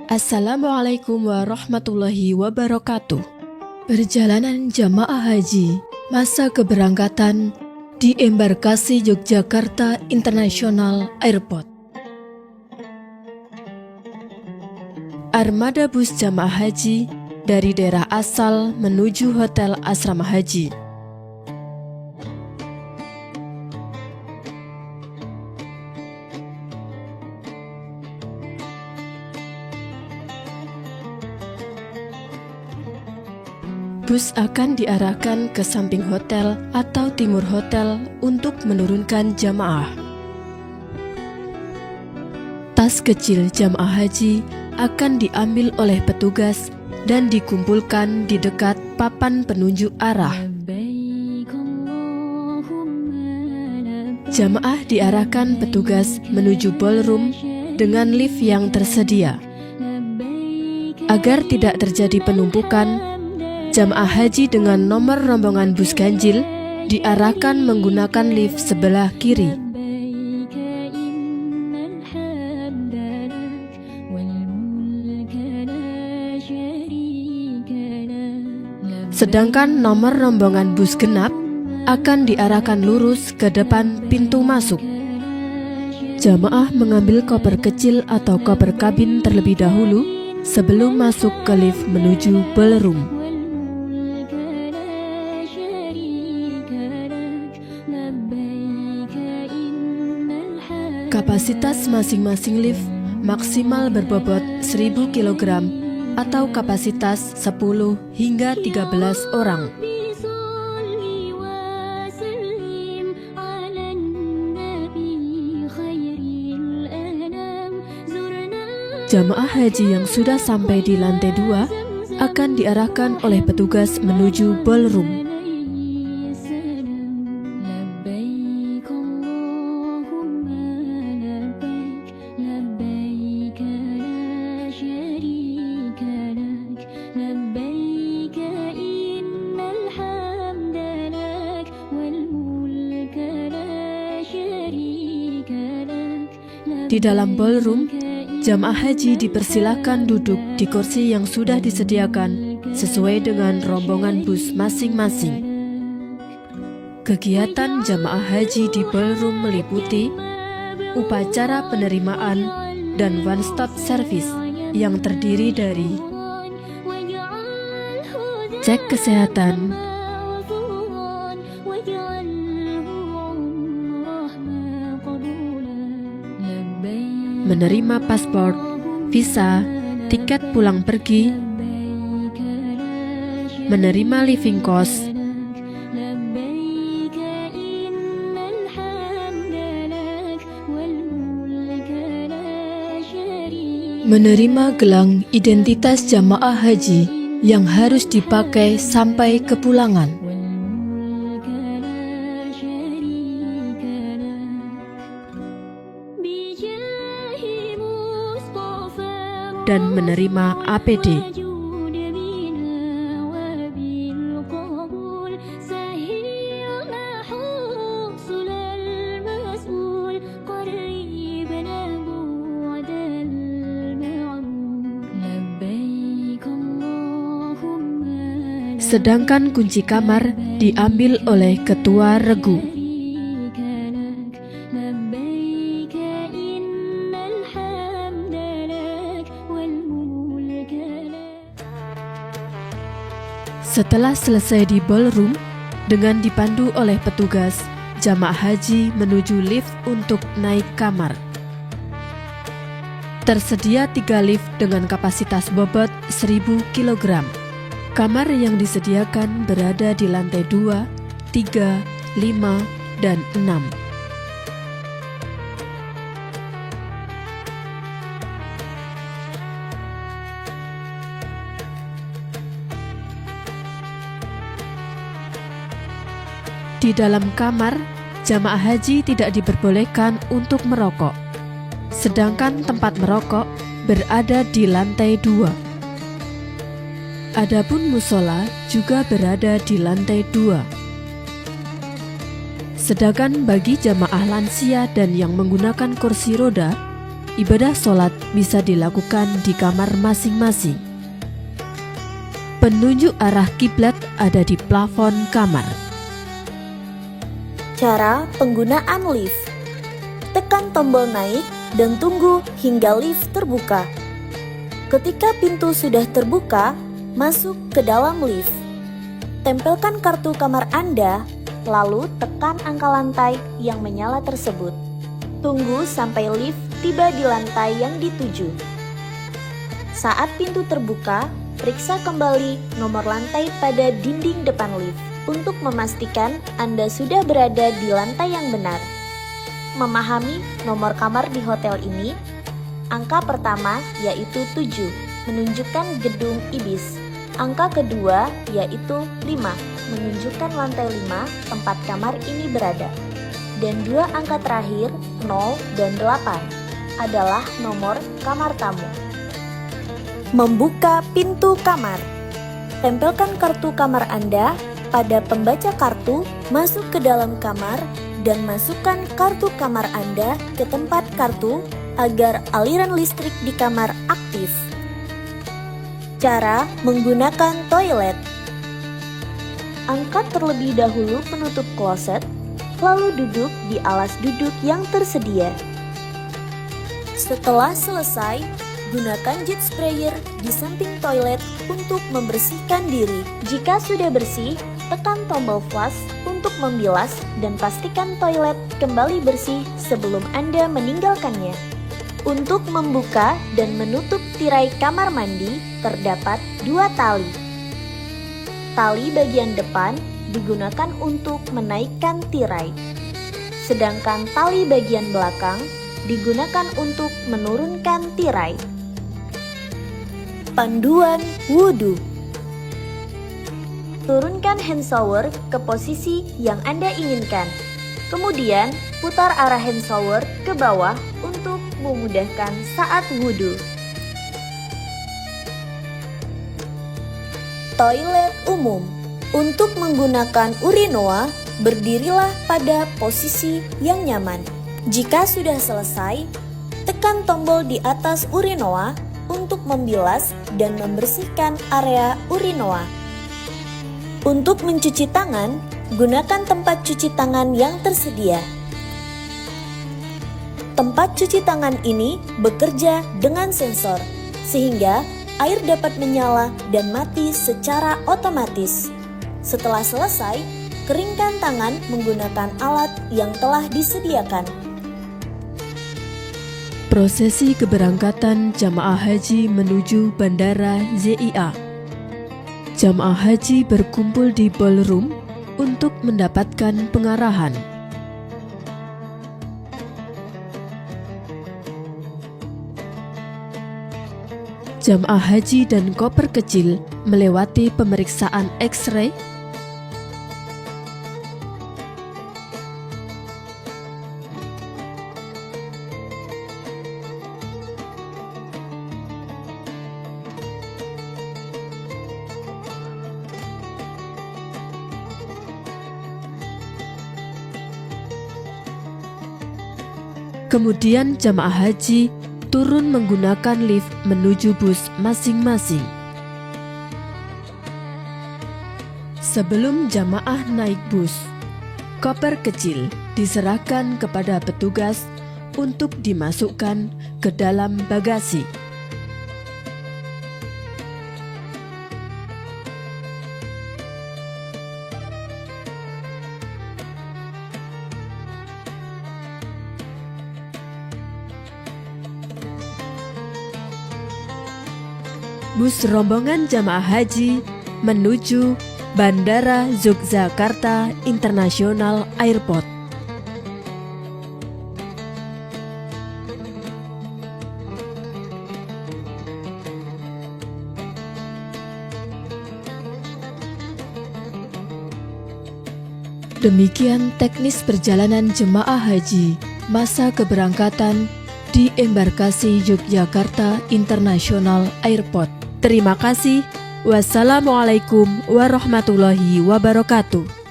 Assalamualaikum warahmatullahi wabarakatuh. Perjalanan jamaah haji masa keberangkatan di Embarkasi Yogyakarta International Airport. Armada bus jamaah haji dari daerah asal menuju Hotel Asrama Haji. Bus akan diarahkan ke samping hotel atau timur hotel untuk menurunkan jamaah. Tas kecil jamaah haji akan diambil oleh petugas dan dikumpulkan di dekat papan penunjuk arah. Jamaah diarahkan petugas menuju ballroom dengan lift yang tersedia. Agar tidak terjadi penumpukan, jamaah haji dengan nomor rombongan bus ganjil diarahkan menggunakan lift sebelah kiri. Sedangkan nomor rombongan bus genap akan diarahkan lurus ke depan pintu masuk. Jamaah mengambil koper kecil atau koper kabin terlebih dahulu sebelum masuk ke lift menuju ballroom. Kapasitas masing-masing lift maksimal berbobot 1000 kg atau kapasitas 10 hingga 13 orang. Jamaah haji yang sudah sampai di lantai 2 akan diarahkan oleh petugas menuju ballroom. Di dalam ballroom, jamaah haji dipersilakan duduk di kursi yang sudah disediakan sesuai dengan rombongan bus masing-masing. Kegiatan jamaah haji di ballroom meliputi upacara penerimaan dan one-stop service yang terdiri dari cek kesehatan, menerima paspor, visa, tiket pulang pergi, menerima living cost, menerima gelang identitas jamaah haji yang harus dipakai sampai kepulangan, dan menerima APD. Sedangkan kunci kamar diambil oleh ketua regu. Setelah selesai di ballroom, dengan dipandu oleh petugas, jamaah haji menuju lift untuk naik kamar. Tersedia 3 lift dengan kapasitas bobot 1000 kg. Kamar yang disediakan berada di lantai 2, 3, 5, dan 6. Di dalam kamar, jamaah haji tidak diperbolehkan untuk merokok. Sedangkan tempat merokok berada di lantai 2. Adapun musola juga berada di lantai 2. Sedangkan bagi jamaah lansia dan yang menggunakan kursi roda, ibadah sholat bisa dilakukan di kamar masing-masing. Penunjuk arah kiblat ada di plafon kamar. Cara penggunaan lift. Tekan tombol naik dan tunggu hingga lift terbuka. Ketika pintu sudah terbuka, masuk ke dalam lift. Tempelkan kartu kamar Anda, lalu tekan angka lantai yang menyala tersebut. Tunggu sampai lift tiba di lantai yang dituju. Saat pintu terbuka, periksa kembali nomor lantai pada dinding depan lift untuk memastikan Anda sudah berada di lantai yang benar. Memahami nomor kamar di hotel ini, angka pertama yaitu 7, menunjukkan gedung Ibis. Angka kedua yaitu 5, menunjukkan lantai 5 tempat kamar ini berada. Dan dua angka terakhir, 0 dan 8, adalah nomor kamar tamu. Membuka pintu kamar. Tempelkan kartu kamar Anda pada pembaca kartu, masuk ke dalam kamar, dan masukkan kartu kamar Anda ke tempat kartu agar aliran listrik di kamar aktif. Cara menggunakan toilet. Angkat terlebih dahulu penutup kloset, lalu duduk di alas duduk yang tersedia. Setelah selesai, gunakan jet sprayer di samping toilet untuk membersihkan diri. Jika sudah bersih, tekan tombol flush untuk membilas dan pastikan toilet kembali bersih sebelum Anda meninggalkannya. Untuk membuka dan menutup tirai kamar mandi, terdapat 2 tali. Tali bagian depan digunakan untuk menaikkan tirai, sedangkan tali bagian belakang digunakan untuk menurunkan tirai. Panduan wudhu. Turunkan hand shower ke posisi yang Anda inginkan. Kemudian, putar arah hand shower ke bawah untuk memudahkan saat wudhu. Toilet umum. Untuk menggunakan urinoa, berdirilah pada posisi yang nyaman. Jika sudah selesai, tekan tombol di atas urinoa untuk membilas dan membersihkan area urinoa. Untuk mencuci tangan, gunakan tempat cuci tangan yang tersedia. Tempat cuci tangan ini bekerja dengan sensor, sehingga air dapat menyala dan mati secara otomatis. Setelah selesai, keringkan tangan menggunakan alat yang telah disediakan. Prosesi keberangkatan jamaah haji menuju Bandara ZIA. Jamaah haji berkumpul di ballroom untuk mendapatkan pengarahan. Jamaah haji dan koper kecil melewati pemeriksaan X-ray, kemudian jamaah haji turun menggunakan lift menuju bus masing-masing. Sebelum jamaah naik bus, koper kecil diserahkan kepada petugas untuk dimasukkan ke dalam bagasi. Bus rombongan jamaah haji menuju Bandara Yogyakarta International Airport. Demikian teknis perjalanan jemaah haji masa keberangkatan di embarkasi Yogyakarta International Airport. Terima kasih. Wassalamualaikum warahmatullahi wabarakatuh.